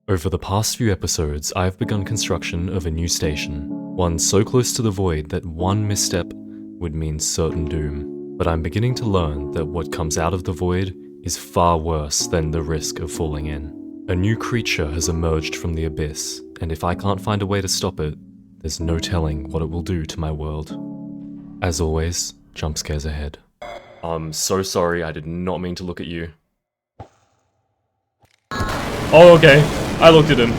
Over the past few episodes, I have begun construction of a new station, one so close to the void that one misstep would mean certain doom. But I'm beginning to learn that what comes out of the void is far worse than the risk of falling in. A new creature has emerged from the abyss, and if I can't find a way to stop it, there's no telling what it will do to my world. As always, jump scares ahead. I'm so sorry, I did not mean to look at you. Oh, okay. I looked at him.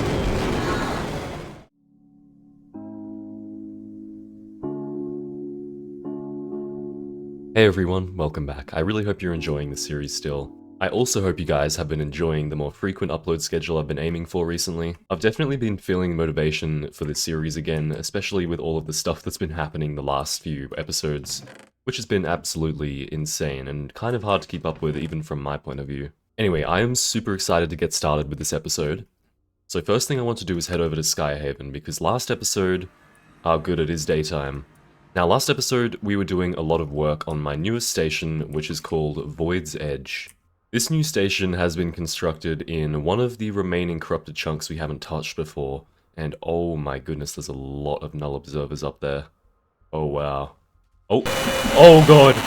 Hey everyone, welcome back. I really hope you're enjoying the series still. I also hope you guys have been enjoying the more frequent upload schedule I've been aiming for recently. I've definitely been feeling motivation for this series again, especially with all of the stuff that's been happening the last few episodes, which has been absolutely insane and kind of hard to keep up with even from my point of view. Anyway, I am super excited to get started with this episode. So first thing I want to do is head over to Skyhaven, because last episode, how good it is daytime. Now last episode, we were doing a lot of work on my newest station, which is called Void's Edge. This new station has been constructed in one of the remaining corrupted chunks we haven't touched before, and oh my goodness, there's a lot of null observers up there. Oh wow. Oh god!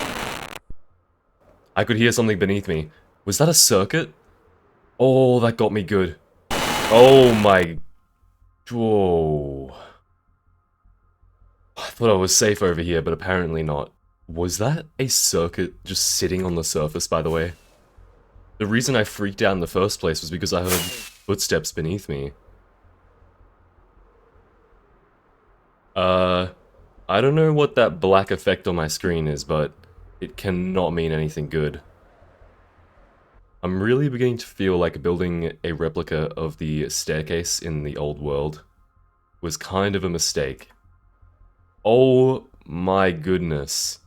I could hear something beneath me. Was that a circuit? Oh, that got me good. Oh my... Whoa. I thought I was safe over here, but apparently not. Was that a circuit just sitting on the surface, by the way? The reason I freaked out in the first place was because I heard footsteps beneath me. I don't know what that black effect on my screen is, but it cannot mean anything good. I'm really beginning to feel like building a replica of the staircase in the old world was kind of a mistake. Oh my goodness.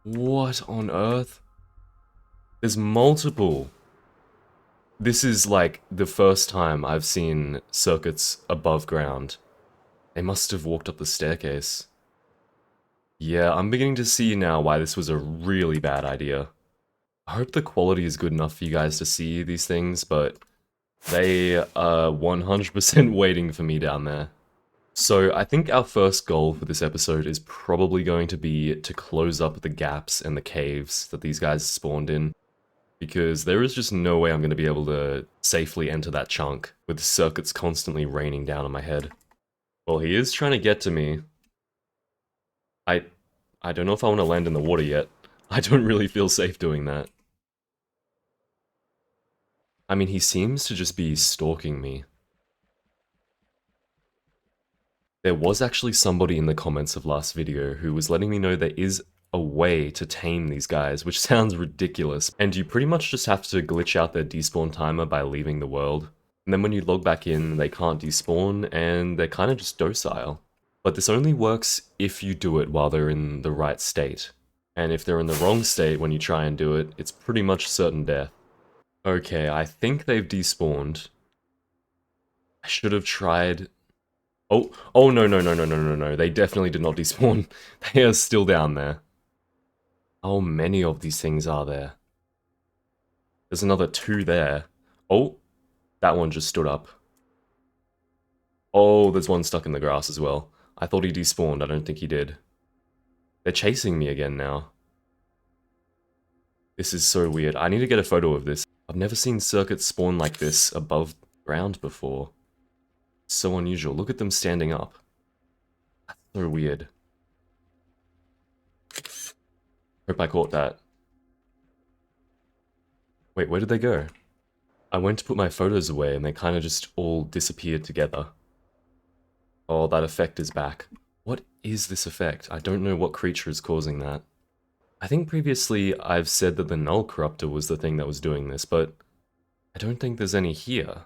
What on earth? There's multiple. This is like the first time I've seen circuits above ground. They must have walked up the staircase. Yeah, I'm beginning to see now why this was a really bad idea. I hope the quality is good enough for you guys to see these things, but they are 100% waiting for me down there. So I think our first goal for this episode is probably going to be to close up the gaps and the caves that these guys spawned in, because there is just no way I'm going to be able to safely enter that chunk with circuits constantly raining down on my head. Well, he is trying to get to me. I don't know if I want to land in the water yet. I don't really feel safe doing that. I mean, he seems to just be stalking me. There was actually somebody in the comments of last video who was letting me know there is a way to tame these guys, which sounds ridiculous, and you pretty much just have to glitch out their despawn timer by leaving the world. And then when you log back in, they can't despawn, and they're kind of just docile. But this only works if you do it while they're in the right state. And if they're in the wrong state when you try and do it, it's pretty much certain death. Okay, I think they've despawned. I should have tried... Oh, no, they definitely did not despawn. They are still down there. How many of these things are there? There's another 2 there. Oh, that one just stood up. Oh, there's one stuck in the grass as well. I thought he despawned, I don't think he did. They're chasing me again now. This is so weird. I need to get a photo of this. I've never seen circuits spawn like this above ground before. So unusual. Look at them standing up. That's so weird. Hope I caught that. Wait, where did they go? I went to put my photos away and they kind of just all disappeared together. Oh, that effect is back. What is this effect? I don't know what creature is causing that. I think previously I've said that the null corruptor was the thing that was doing this, but I don't think there's any here.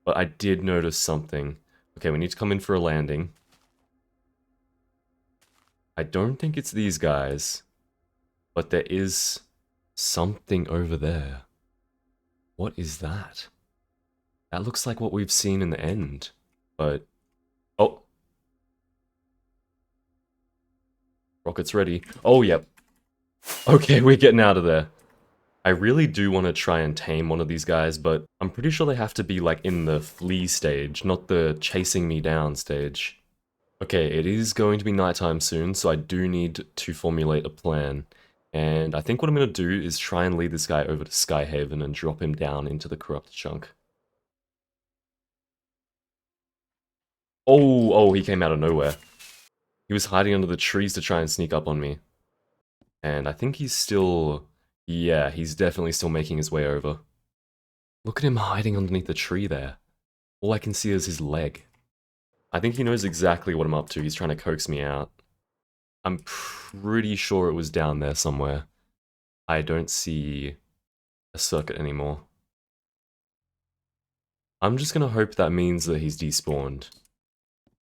But I did notice something. Okay, we need to come in for a landing. I don't think it's these guys, but there is something over there. What is that? That looks like what we've seen in the end, but... Oh! Rockets ready. Oh, yep. Okay, we're getting out of there. I really do want to try and tame one of these guys, but I'm pretty sure they have to be like in the flee stage, not the chasing me down stage. Okay, it is going to be nighttime soon, so I do need to formulate a plan. And I think what I'm going to do is try and lead this guy over to Skyhaven and drop him down into the corrupt chunk. Oh, he came out of nowhere. He was hiding under the trees to try and sneak up on me. And I think he's still... Yeah, he's definitely still making his way over. Look at him hiding underneath the tree there. All I can see is his leg. I think he knows exactly what I'm up to. He's trying to coax me out. I'm pretty sure it was down there somewhere. I don't see a circuit anymore. I'm just gonna hope that means that he's despawned.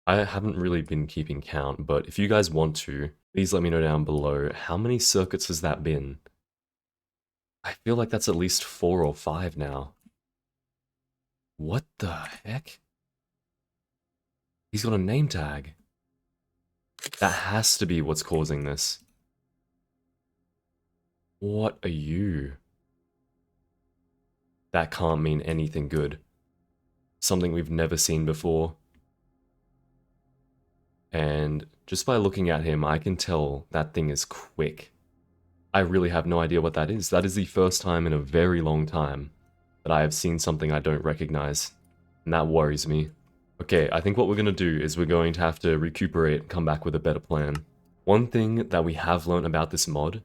I haven't really been keeping count, but if you guys want to, please let me know down below how many circuits has that been. I feel like that's at least 4 or 5 now. What the heck? He's got a name tag. That has to be what's causing this. What are you? That can't mean anything good. Something we've never seen before. And just by looking at him, I can tell that thing is quick. I really have no idea what that is. That is the first time in a very long time that I have seen something I don't recognize. And that worries me. Okay, I think what we're going to do is we're going to have to recuperate and come back with a better plan. One thing that we have learned about this mod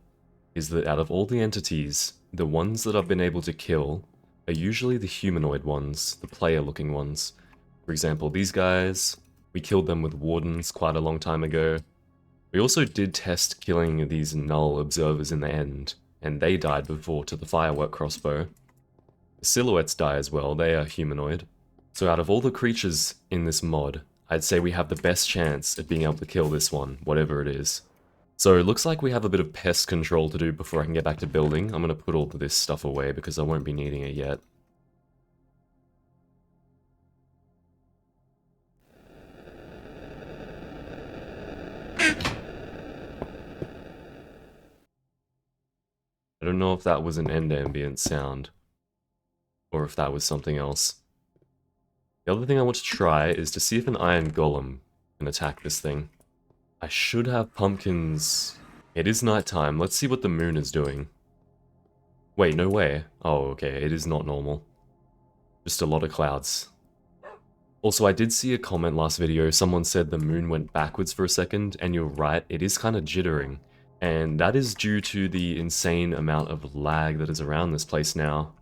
is that out of all the entities, the ones that I've been able to kill are usually the humanoid ones, the player-looking ones. For example, these guys, we killed them with wardens quite a long time ago. We also did test killing these null observers in the end, and they died before to the firework crossbow. The silhouettes die as well, they are humanoid. So out of all the creatures in this mod, I'd say we have the best chance at being able to kill this one, whatever it is. So it looks like we have a bit of pest control to do before I can get back to building. I'm going to put all of this stuff away because I won't be needing it yet. I don't know if that was an end ambient sound, or if that was something else. The other thing I want to try is to see if an iron golem can attack this thing. I should have pumpkins. It is nighttime, let's see what the moon is doing. Wait, no way. Oh, okay, it is not normal. Just a lot of clouds. Also, I did see a comment last video, someone said the moon went backwards for a second, and you're right, it is kind of jittering. And that is due to the insane amount of lag that is around this place now.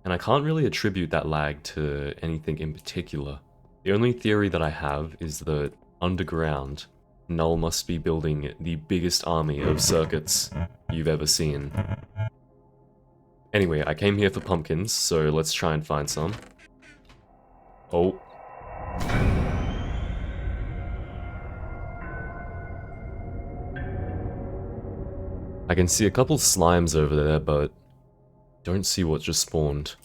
And I can't really attribute that lag to anything in particular. The only theory that I have is that underground, Null must be building the biggest army of circuits you've ever seen. Anyway, I came here for pumpkins, so let's try and find some. Oh. I can see a couple slimes over there, but don't see what just spawned.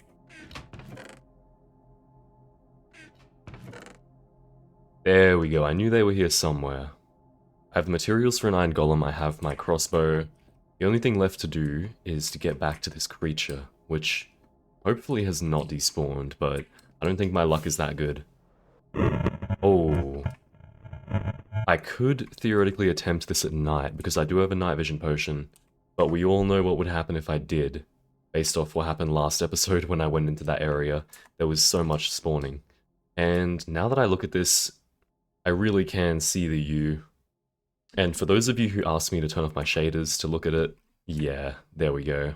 There we go, I knew they were here somewhere. I have the materials for an iron golem, I have my crossbow. The only thing left to do is to get back to this creature, which hopefully has not despawned, but I don't think my luck is that good. Oh. I could theoretically attempt this at night, because I do have a night vision potion, but we all know what would happen if I did. Based off what happened last episode when I went into that area, there was so much spawning. And now that I look at this, I really can see the U. And for those of you who asked me to turn off my shaders to look at it, yeah, there we go.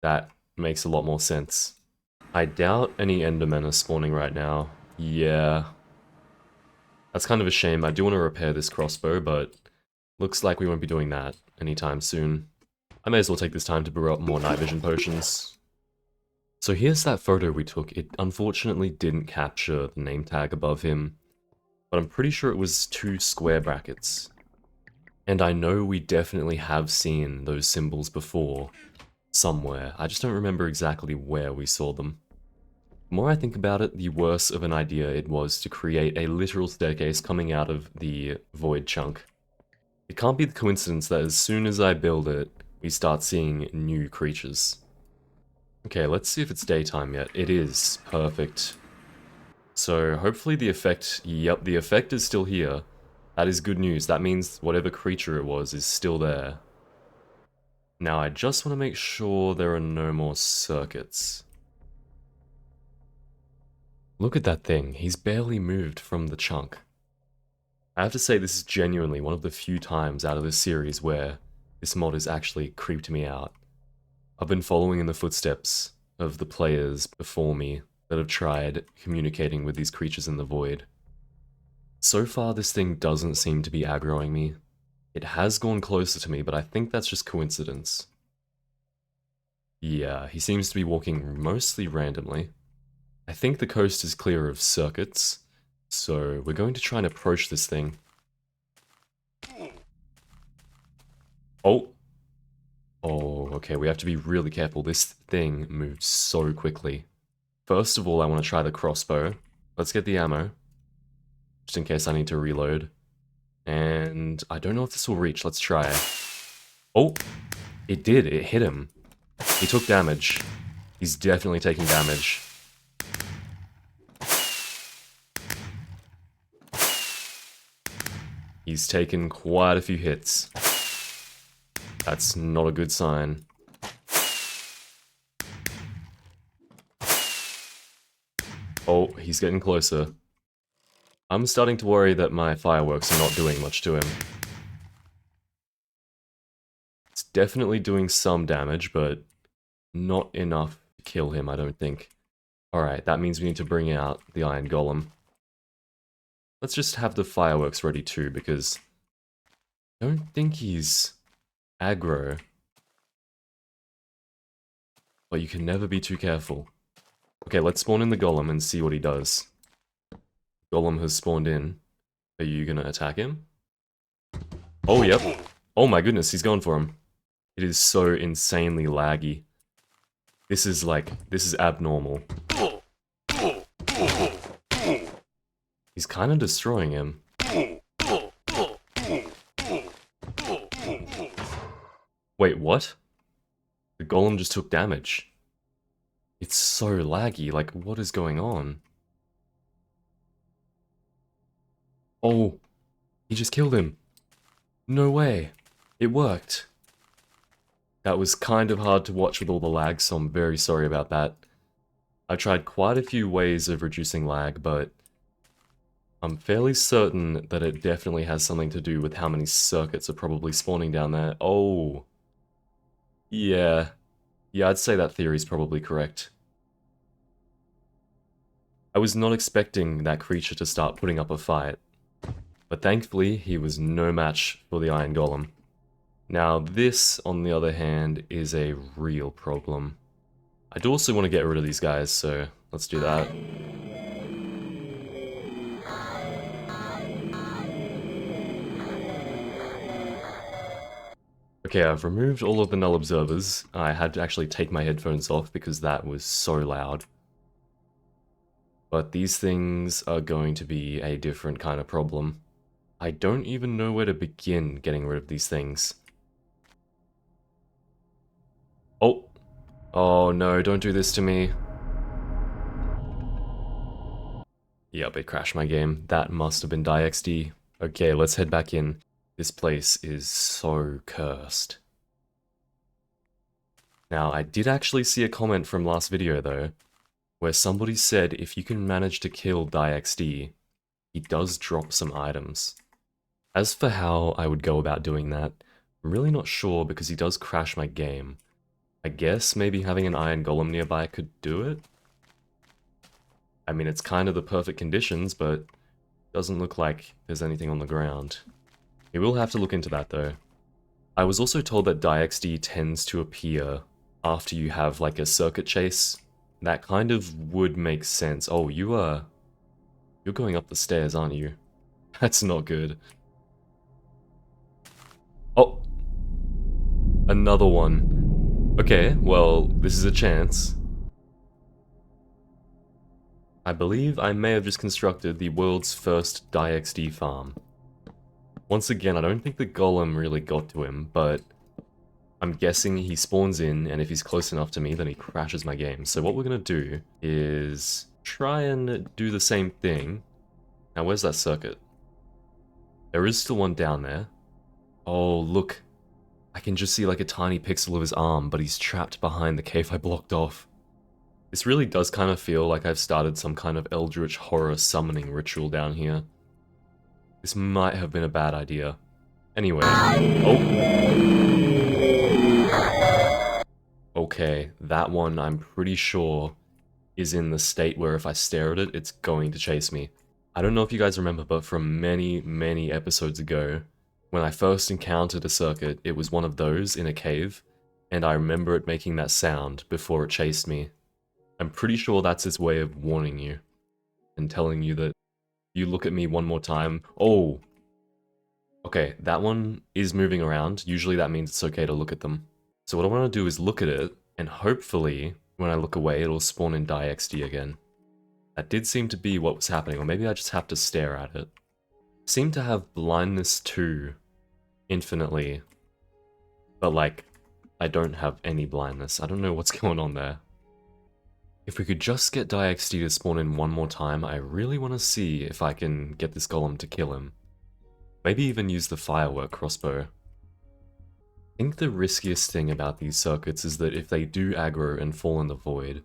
That makes a lot more sense. I doubt any endermen are spawning right now. Yeah. That's kind of a shame. I do want to repair this crossbow, but looks like we won't be doing that anytime soon. I may as well take this time to brew up more night vision potions. So here's that photo we took. It unfortunately didn't capture the name tag above him, but I'm pretty sure it was 2 square brackets. And I know we definitely have seen those symbols before, somewhere. I just don't remember exactly where we saw them. The more I think about it, the worse of an idea it was to create a literal staircase coming out of the void chunk. It can't be the coincidence that as soon as I build it, we start seeing new creatures. Okay, let's see if it's daytime yet. It is. Perfect. So hopefully the effect... Yep, the effect is still here. That is good news. That means whatever creature it was is still there. Now I just want to make sure there are no more circuits. Look at that thing. He's barely moved from the chunk. I have to say this is genuinely one of the few times out of this series where this mod has actually creeped me out. I've been following in the footsteps of the players before me that have tried communicating with these creatures in the void. So far this thing doesn't seem to be aggroing me. It has gone closer to me, but I think that's just coincidence. Yeah, he seems to be walking mostly randomly. I think the coast is clear of circuits, so we're going to try and approach this thing. Oh! Oh, okay, we have to be really careful. This thing moves so quickly. First of all, I want to try the crossbow. Let's get the ammo, just in case I need to reload. And I don't know if this will reach. Let's try. Oh! It did. It hit him. He took damage. He's definitely taking damage. He's taken quite a few hits. That's not a good sign. Oh, he's getting closer. I'm starting to worry that my fireworks are not doing much to him. It's definitely doing some damage, but not enough to kill him, I don't think. Alright, that means we need to bring out the Iron Golem. Let's just have the fireworks ready too, because I don't think he's aggro. But you can never be too careful. Okay, let's spawn in the Golem and see what he does. Golem has spawned in. Are you gonna attack him? Oh, yep. Oh my goodness, he's going for him. It is so insanely laggy. This is abnormal. He's kind of destroying him. Wait, what? The golem just took damage. It's so laggy, like, what is going on? Oh, he just killed him. No way. It worked. That was kind of hard to watch with all the lag, so I'm very sorry about that. I tried quite a few ways of reducing lag, but I'm fairly certain that it definitely has something to do with how many circuits are probably spawning down there. Oh. Yeah. Yeah, I'd say that theory's probably correct. I was not expecting that creature to start putting up a fight, but thankfully he was no match for the Iron Golem. Now this, on the other hand, is a real problem. I do also want to get rid of these guys, so let's do that. Okay, I've removed all of the null observers. I had to actually take my headphones off because that was so loud. But these things are going to be a different kind of problem. I don't even know where to begin getting rid of these things. Oh! Oh no, don't do this to me. Yep, it crashed my game. That must have been DieXD. Okay, let's head back in. This place is so cursed. Now, I did actually see a comment from last video though, where somebody said if you can manage to kill DieXD, he does drop some items. As for how I would go about doing that, I'm really not sure because he does crash my game. I guess maybe having an Iron Golem nearby could do it? I mean, it's kind of the perfect conditions, but doesn't look like there's anything on the ground. We will have to look into that though. I was also told that DieXD tends to appear after you have like a circuit chase. That kind of would make sense. Oh, you're going up the stairs, aren't you? That's not good. Oh! Another one. Okay, well, this is a chance. I believe I may have just constructed the world's first DieXD farm. Once again, I don't think the golem really got to him, but I'm guessing he spawns in, and if he's close enough to me, then he crashes my game. So what we're gonna do is try and do the same thing. Now, where's that circuit? There is still one down there. Oh, look. I can just see like a tiny pixel of his arm, but he's trapped behind the cave I blocked off. This really does kind of feel like I've started some kind of eldritch horror summoning ritual down here. This might have been a bad idea. Anyway. Oh. Okay, that one I'm pretty sure is in the state where if I stare at it, it's going to chase me. I don't know if you guys remember, but from many, many episodes ago, when I first encountered a circuit, it was one of those in a cave, and I remember it making that sound before it chased me. I'm pretty sure that's its way of warning you, and telling you that you look at me one more time. Oh! Okay, that one is moving around. Usually that means it's okay to look at them. So what I want to do is look at it, and hopefully, when I look away, it'll spawn in DieXD again. That did seem to be what was happening, or maybe I just have to stare at it. Seem to have blindness 2 infinitely, but like, I don't have any blindness. I don't know what's going on there. If we could just get DieXD to spawn in one more time, I really want to see if I can get this golem to kill him. Maybe even use the firework crossbow. I think the riskiest thing about these circuits is that if they do aggro and fall in the void,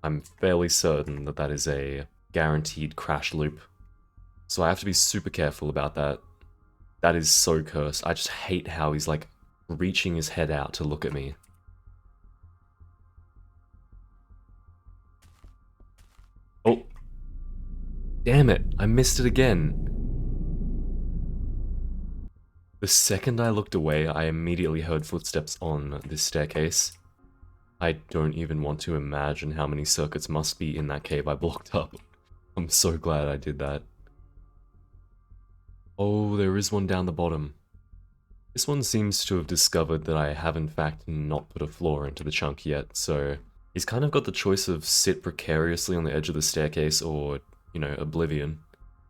I'm fairly certain that that is a guaranteed crash loop. So I have to be super careful about that. That is so cursed. I just hate how he's like reaching his head out to look at me. Oh. Damn it, I missed it again. The second I looked away, I immediately heard footsteps on this staircase. I don't even want to imagine how many circuits must be in that cave I blocked up. I'm so glad I did that. Oh, there is one down the bottom. This one seems to have discovered that I have in fact not put a floor into the chunk yet, so he's kind of got the choice of sit precariously on the edge of the staircase or, you know, oblivion.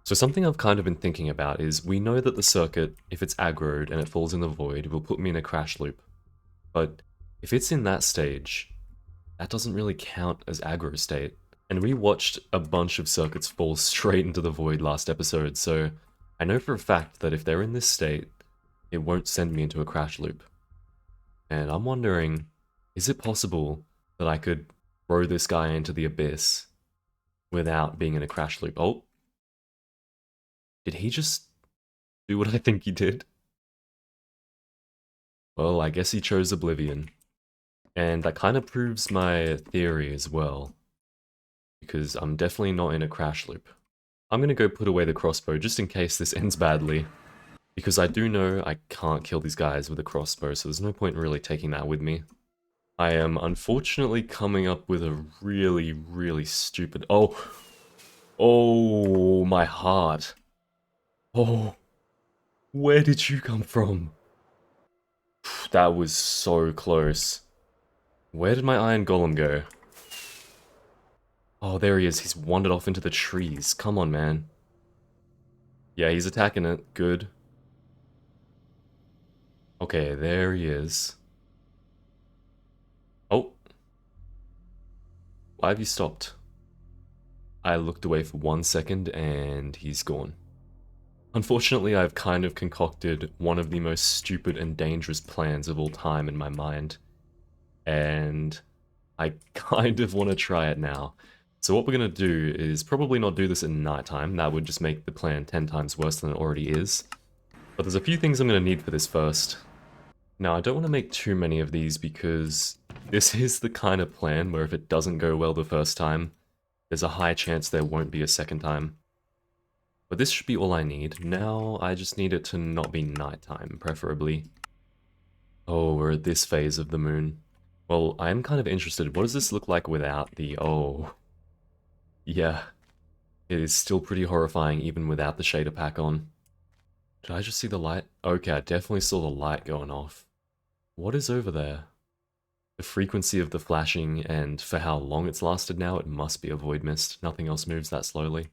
So something I've kind of been thinking about is, we know that the circuit, if it's aggroed and it falls in the void, will put me in a crash loop. But if it's in that stage, that doesn't really count as aggro state. And we watched a bunch of circuits fall straight into the void last episode, so I know for a fact that if they're in this state, it won't send me into a crash loop. And I'm wondering, is it possible that I could throw this guy into the abyss without being in a crash loop? Oh. Did he just do what I think he did? Well, I guess he chose Oblivion. And that kind of proves my theory as well, because I'm definitely not in a crash loop. I'm gonna go put away the crossbow just in case this ends badly, because I do know I can't kill these guys with a crossbow, so there's no point in really taking that with me. I am unfortunately coming up with a really, really stupid... Oh, my heart. Oh, where did you come from? That was so close. Where did my iron golem go? Oh, there he is. He's wandered off into the trees. Come on, man. Yeah, he's attacking it. Good. Okay, there he is. Oh. Why have you stopped? I looked away for 1 second and he's gone. Unfortunately, I've kind of concocted one of the most stupid and dangerous plans of all time in my mind. And I kind of want to try it now. So what we're going to do is probably not do this at nighttime. That would just make the plan 10 times worse than it already is. But there's a few things I'm going to need for this first. Now, I don't want to make too many of these because this is the kind of plan where if it doesn't go well the first time, there's a high chance there won't be a second time. But this should be all I need. Now, I just need it to not be nighttime, preferably. Oh, we're at this phase of the moon. Well, I am kind of interested. What does this look like without the... Oh. Yeah. It is still pretty horrifying even without the shader pack on. Did I just see the light? Okay, I definitely saw the light going off. What is over there? The frequency of the flashing, and for how long it's lasted now, it must be a void mist. Nothing else moves that slowly.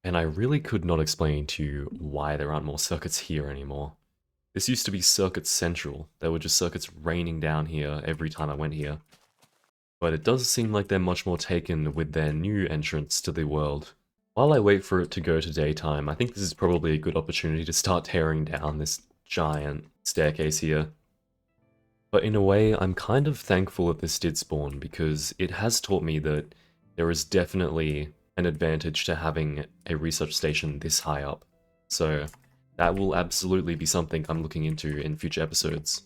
And I really could not explain to you why there aren't more circuits here anymore. This used to be Circuit Central. There were just circuits raining down here every time I went here. But it does seem like they're much more taken with their new entrance to the world. While I wait for it to go to daytime, I think this is probably a good opportunity to start tearing down this giant staircase here. But in a way, I'm kind of thankful that this did spawn, because it has taught me that there is definitely an advantage to having a research station this high up. So that will absolutely be something I'm looking into in future episodes.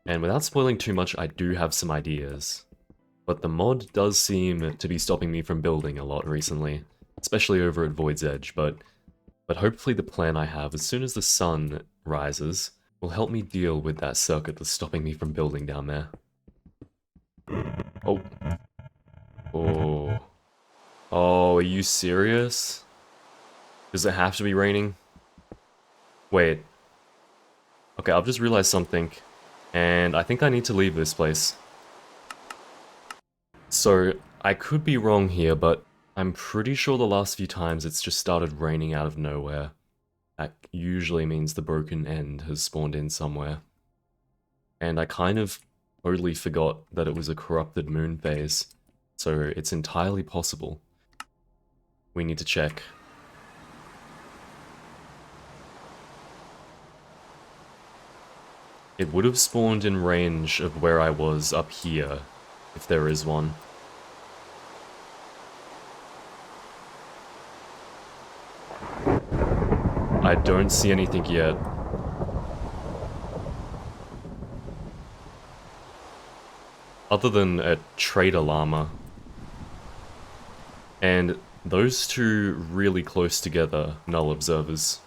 And without spoiling too much, I do have some ideas. But the mod does seem to be stopping me from building a lot recently, especially over at Void's Edge, but hopefully the plan I have as soon as the sun rises will help me deal with that circuit that's stopping me from building down there. Oh. Oh. Oh, are you serious? Does it have to be raining? Wait. Okay, I've just realized something, and I think I need to leave this place. So, I could be wrong here, but I'm pretty sure the last few times it's just started raining out of nowhere. That usually means the broken end has spawned in somewhere. And I kind of totally forgot that it was a corrupted moon phase, so it's entirely possible. We need to check. It would have spawned in range of where I was up here, if there is one. I don't see anything yet. Other than a trader llama. And those two really close together, null observers.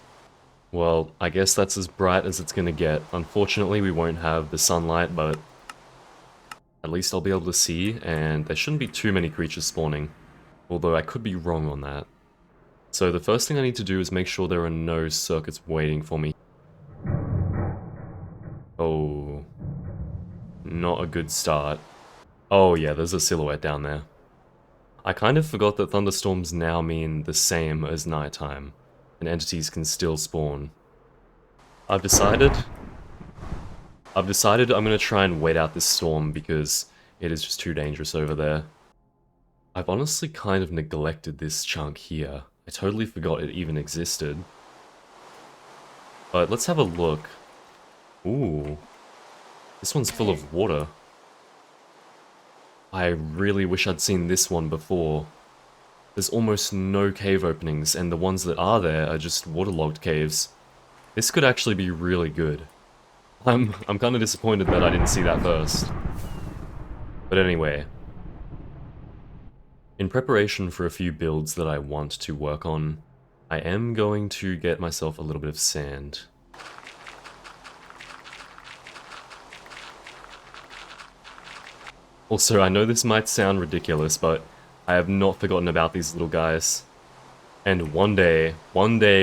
Well, I guess that's as bright as it's gonna get. Unfortunately, we won't have the sunlight, but at least I'll be able to see, and there shouldn't be too many creatures spawning. Although I could be wrong on that. So the first thing I need to do is make sure there are no circuits waiting for me. Oh. Not a good start. Oh yeah, there's a silhouette down there. I kind of forgot that thunderstorms now mean the same as nighttime, and entities can still spawn. I've decided I'm gonna try and wait out this storm because it is just too dangerous over there. I've honestly kind of neglected this chunk here. I totally forgot it even existed. But let's have a look. Ooh. This one's full of water. I really wish I'd seen this one before. There's almost no cave openings, and the ones that are there are just waterlogged caves. This could actually be really good. I'm kind of disappointed that I didn't see that first. But anyway. In preparation for a few builds that I want to work on, I am going to get myself a little bit of sand. Also, I know this might sound ridiculous, but I have not forgotten about these little guys. And one day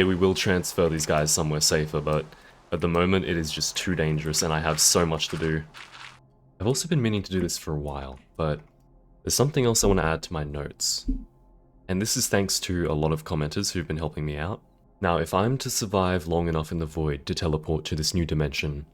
we will transfer these guys somewhere safer, but at the moment it is just too dangerous and I have so much to do. I've also been meaning to do this for a while, but there's something else I want to add to my notes. And this is thanks to a lot of commenters who've been helping me out. Now, if I'm to survive long enough in the void to teleport to this new dimension,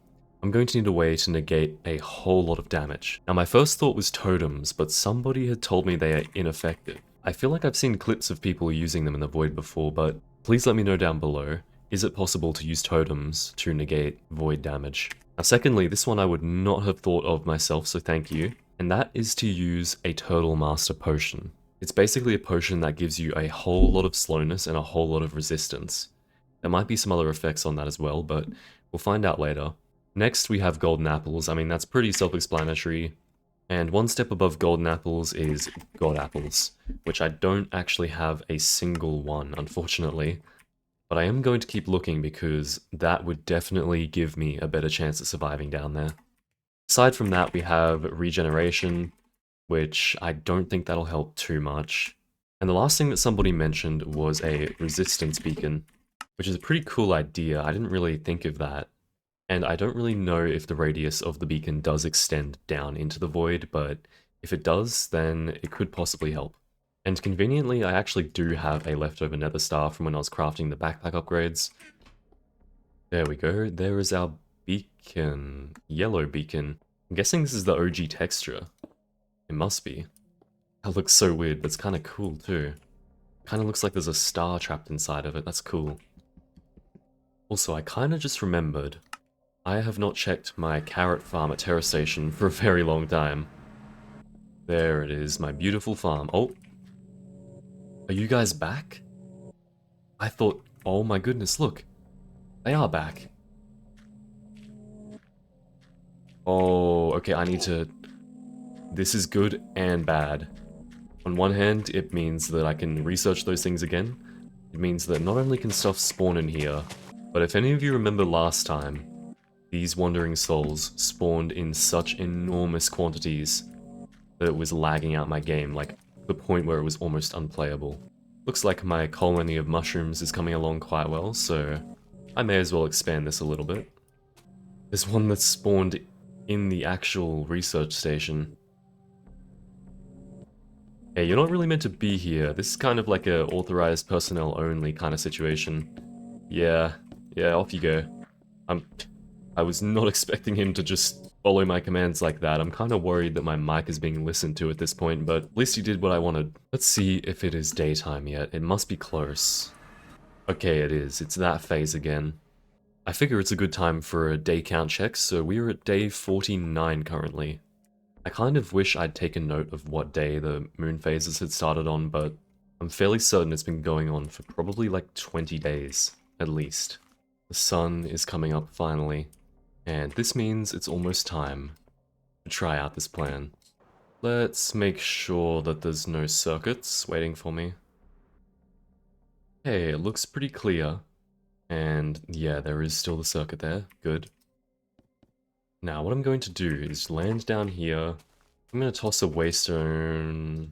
I'm going to need a way to negate a whole lot of damage. Now, my first thought was totems, but somebody had told me they are ineffective. I feel like I've seen clips of people using them in the void before, but please let me know down below. Is it possible to use totems to negate void damage? Now, secondly, this one I would not have thought of myself, so thank you. And that is to use a Turtle Master Potion. It's basically a potion that gives you a whole lot of slowness and a whole lot of resistance. There might be some other effects on that as well, but we'll find out later. Next, we have golden apples. I mean, that's pretty self-explanatory. And one step above golden apples is god apples, which I don't actually have a single one, unfortunately. But I am going to keep looking because that would definitely give me a better chance at surviving down there. Aside from that, we have regeneration, which I don't think that'll help too much. And the last thing that somebody mentioned was a resistance beacon, which is a pretty cool idea. I didn't really think of that. And I don't really know if the radius of the beacon does extend down into the void, but if it does, then it could possibly help. And conveniently, I actually do have a leftover nether star from when I was crafting the backpack upgrades. There we go, there is our beacon. Yellow beacon. I'm guessing this is the OG texture. It must be. That looks so weird, but it's kind of cool too. Kind of looks like there's a star trapped inside of it. That's cool. Also, I kind of just remembered, I have not checked my carrot farm at Terra Station for a very long time. There it is, my beautiful farm. Oh! Are you guys back? I thought, oh my goodness, look. They are back. Oh, okay, I need to... This is good and bad. On one hand, it means that I can research those things again. It means that not only can stuff spawn in here, but if any of you remember last time, these wandering souls spawned in such enormous quantities that it was lagging out my game, like the point where it was almost unplayable. Looks like my colony of mushrooms is coming along quite well, so I may as well expand this a little bit. There's one that spawned in the actual research station. Hey, you're not really meant to be here. This is kind of like a authorized personnel only kind of situation. Yeah, off you go. I was not expecting him to just follow my commands like that. I'm kind of worried that my mic is being listened to at this point, but at least he did what I wanted. Let's see if it is daytime yet. It must be close. Okay, it is. It's that phase again. I figure it's a good time for a day count check, so we're at day 49 currently. I kind of wish I'd taken note of what day the moon phases had started on, but I'm fairly certain it's been going on for probably like 20 days, at least. The sun is coming up finally, and this means it's almost time to try out this plan. Let's make sure that there's no circuits waiting for me. Hey, it looks pretty clear. And yeah, there is still the circuit there. Good. Now, what I'm going to do is land down here. I'm going to toss a waystone.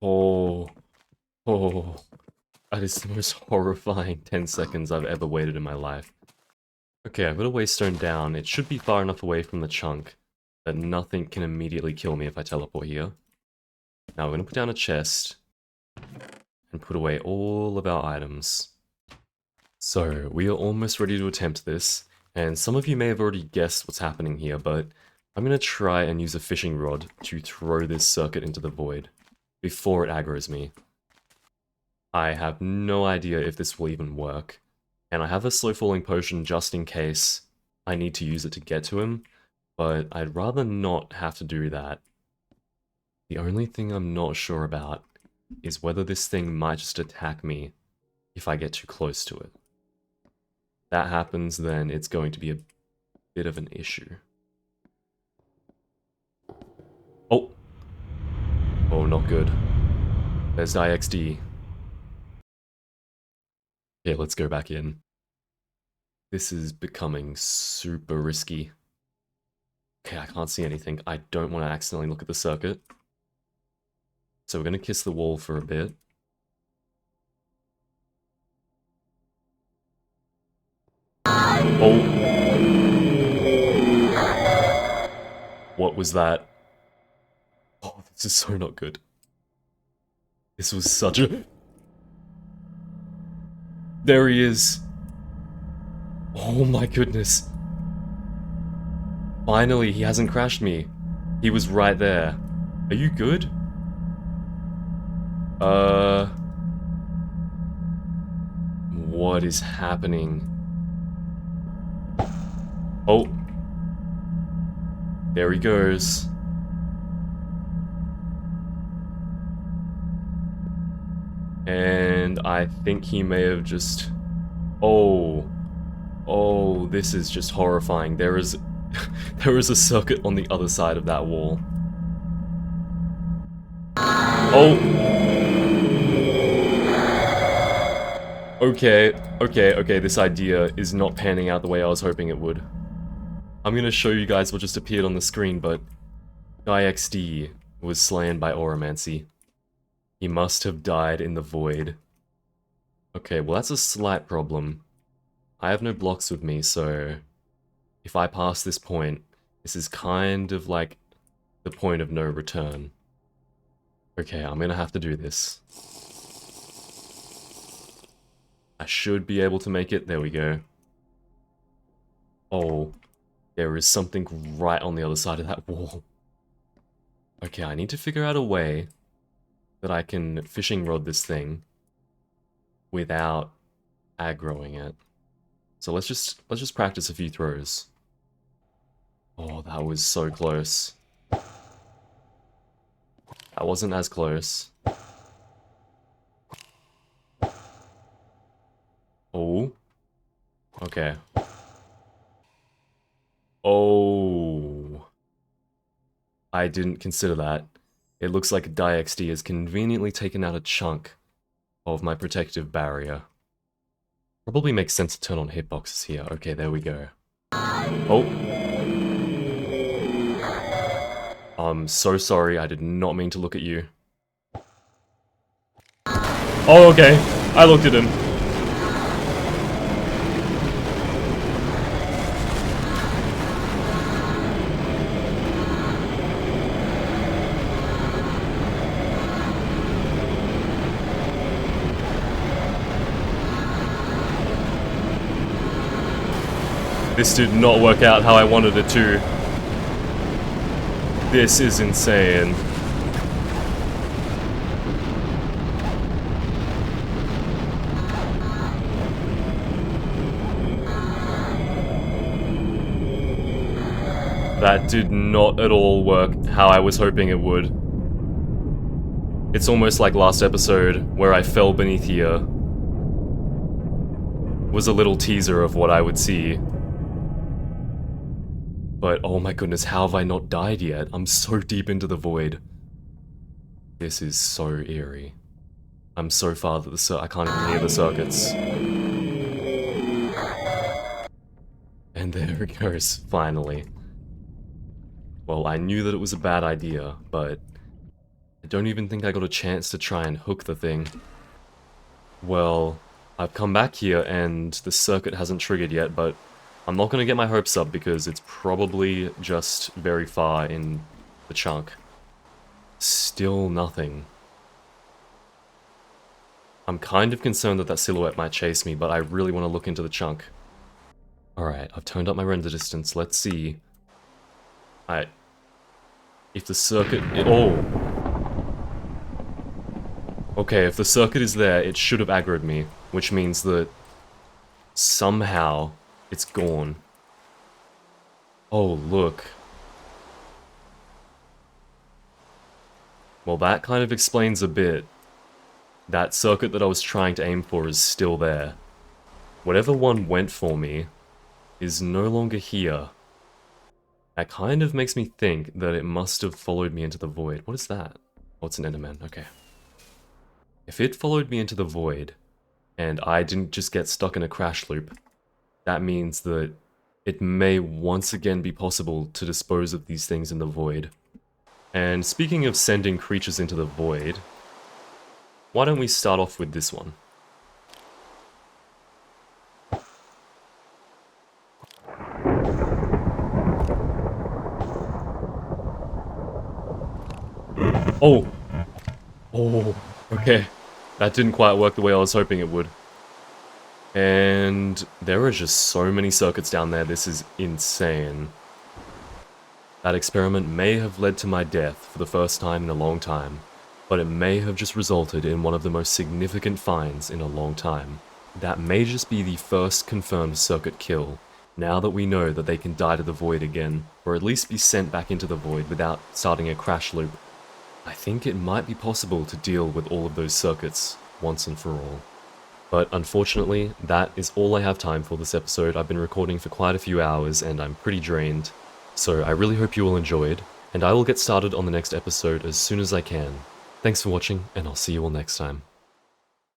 Oh, that is the most horrifying 10 seconds I've ever waited in my life. Okay, I've got a waystone down. It should be far enough away from the chunk that nothing can immediately kill me if I teleport here. Now we're going to put down a chest and put away all of our items. So, we are almost ready to attempt this, and some of you may have already guessed what's happening here, but I'm going to try and use a fishing rod to throw this circuit into the void before it aggroes me. I have no idea if this will even work, and I have a slow falling potion just in case I need to use it to get to him, but I'd rather not have to do that. The only thing I'm not sure about is whether this thing might just attack me if I get too close to it. If that happens, then it's going to be a bit of an issue. Oh! Oh, not good. There's IXD. Okay, let's go back in. This is becoming super risky. Okay, I can't see anything. I don't want to accidentally look at the circuit. So we're going to kiss the wall for a bit. Oh! What was that? Oh, this is so not good. This was such a... There he is! Oh my goodness. Finally, he hasn't crashed me. He was right there. Are you good? What is happening? Oh. There he goes. And I think he may have just... Oh. Oh, this is just horrifying. There is... there is a circuit on the other side of that wall. Oh! Okay, this idea is not panning out the way I was hoping it would. I'm gonna show you guys what just appeared on the screen, but... IXD was slain by Oromancy. He must have died in the void. Okay, well that's a slight problem. I have no blocks with me, so... If I pass this point, this is kind of like the point of no return. Okay, I'm gonna have to do this. I should be able to make it. There we go. Oh, there is something right on the other side of that wall. Okay, I need to figure out a way that I can fishing rod this thing without aggroing it. So let's just practice a few throws. Oh, that was so close. That wasn't as close. Oh. Okay. Oh. I didn't consider that. It looks like DXD has conveniently taken out a chunk of my protective barrier. Probably makes sense to turn on hitboxes here. Okay, there we go. Oh. I'm so sorry, I did not mean to look at you. Oh, okay. I looked at him. This did not work out how I wanted it to. This is insane. That did not at all work how I was hoping it would. It's almost like last episode, where I fell beneath here. Was a little teaser of what I would see. But oh my goodness, how have I not died yet? I'm so deep into the void. This is so eerie. I'm so far that I can't even hear the circuits. And there it goes, finally. Well, I knew that it was a bad idea, but I don't even think I got a chance to try and hook the thing. Well, I've come back here and the circuit hasn't triggered yet, but I'm not going to get my hopes up because it's probably just very far in the chunk. Still nothing. I'm kind of concerned that that silhouette might chase me, but I really want to look into the chunk. Alright, I've turned up my render distance. Let's see. If the circuit... oh! Okay, if the circuit is there, it should have aggroed me, which means that somehow it's gone. Oh, look. Well, that kind of explains a bit. That circuit that I was trying to aim for is still there. Whatever one went for me is no longer here. That kind of makes me think that it must have followed me into the void. What is that? Oh, it's an Enderman. Okay. If it followed me into the void, and I didn't just get stuck in a crash loop, that means that it may once again be possible to dispose of these things in the void. And speaking of sending creatures into the void, why don't we start off with this one? Oh! Oh, okay. That didn't quite work the way I was hoping it would. And there are just so many circuits down there, this is insane. That experiment may have led to my death for the first time in a long time, but it may have just resulted in one of the most significant finds in a long time. That may just be the first confirmed circuit kill, now that we know that they can die to the void again, or at least be sent back into the void without starting a crash loop. I think it might be possible to deal with all of those circuits once and for all. But unfortunately, that is all I have time for this episode. I've been recording for quite a few hours and I'm pretty drained. So I really hope you all enjoyed, and I will get started on the next episode as soon as I can. Thanks for watching, and I'll see you all next time.